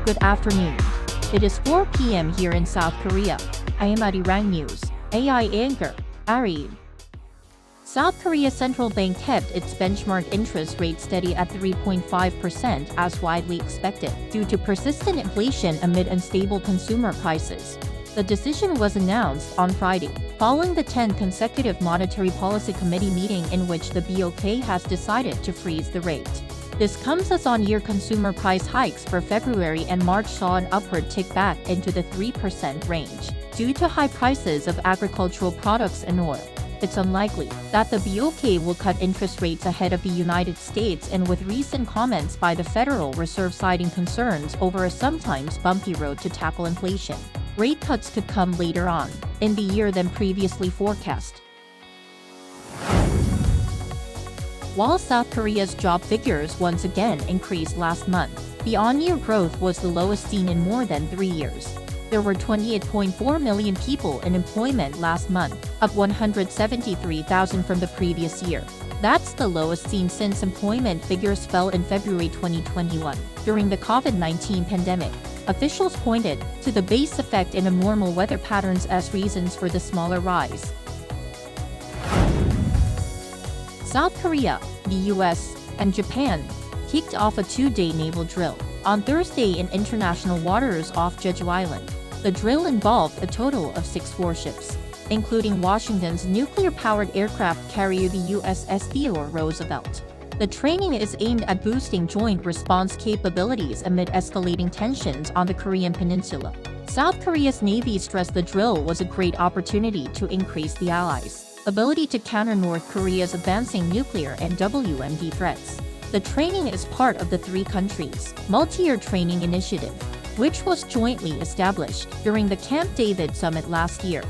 Good afternoon. It is 4 p.m. here in South Korea. I am Arirang News. AI anchor, Arirang. South Korea's central bank kept its benchmark interest rate steady at 3.5% as widely expected, due to persistent inflation amid unstable consumer prices. The decision was announced on Friday, following the 10th consecutive Monetary Policy Committee meeting in which the BOK has decided to freeze the rate. This comes as on-year consumer price hikes for February and March saw an upward tick back into the 3% range, due to high prices of agricultural products and oil. It's unlikely that the BOK will cut interest rates ahead of the United States, and with recent comments by the Federal Reserve citing concerns over a sometimes bumpy road to tackle inflation, rate cuts could come later on in the year than previously forecast. While South Korea's job figures once again increased last month, the on-year growth was the lowest seen in more than 3 years. There were 28.4 million people in employment last month, up 173,000 from the previous year. That's the lowest seen since employment figures fell in February 2021, during the COVID-19 pandemic. Officials pointed to the base effect and abnormal weather patterns as reasons for the smaller rise. South Korea, the US, and Japan kicked off a 2-day naval drill on Thursday in international waters off Jeju Island. The drill involved a total of 6 warships, including Washington's nuclear-powered aircraft carrier the USS Theodore Roosevelt. The training is aimed at boosting joint response capabilities amid escalating tensions on the Korean peninsula. South Korea's Navy stressed the drill was a great opportunity to increase the Allies' ability to counter North Korea's advancing nuclear and WMD threats. The training is part of the 3 countries' multi-year training initiative, which was jointly established during the Camp David summit last year.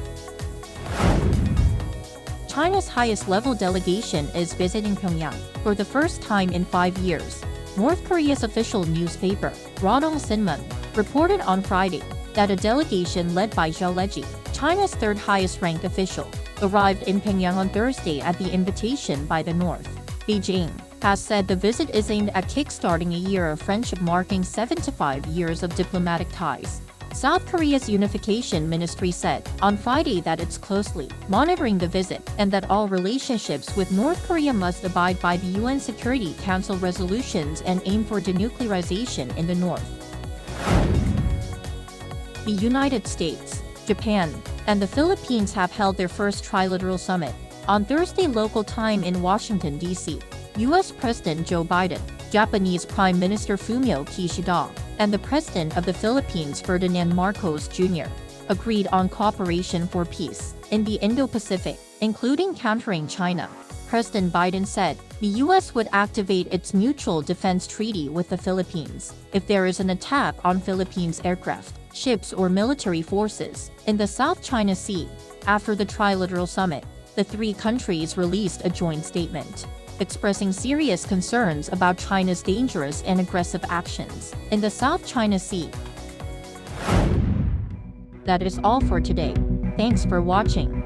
China's highest-level delegation is visiting Pyongyang for the first time in 5 years. North Korea's official newspaper, Rodong Sinmun, reported on Friday that a delegation led by Zhao Leji, China's 3rd highest-ranked official, arrived in Pyongyang on Thursday at the invitation by the North. Beijing has said the visit is aimed at kickstarting a year of friendship marking 75 years of diplomatic ties. South Korea's Unification Ministry said on Friday that it's closely monitoring the visit and that all relationships with North Korea must abide by the UN Security Council resolutions and aim for denuclearization in the North. The United States, Japan, and the Philippines have held their first trilateral summit on Thursday local time in Washington, D.C. U.S. President Joe Biden, Japanese Prime Minister Fumio Kishida, and the President of the Philippines Ferdinand Marcos Jr. agreed on cooperation for peace in the Indo-Pacific, including countering China. President Biden said the U.S. would activate its mutual defense treaty with the Philippines if there is an attack on Philippines aircraft, ships, or military forces in the South China Sea. After the trilateral summit, the 3 countries released a joint statement expressing serious concerns about China's dangerous and aggressive actions in the South China Sea. That is all for today. Thanks for watching.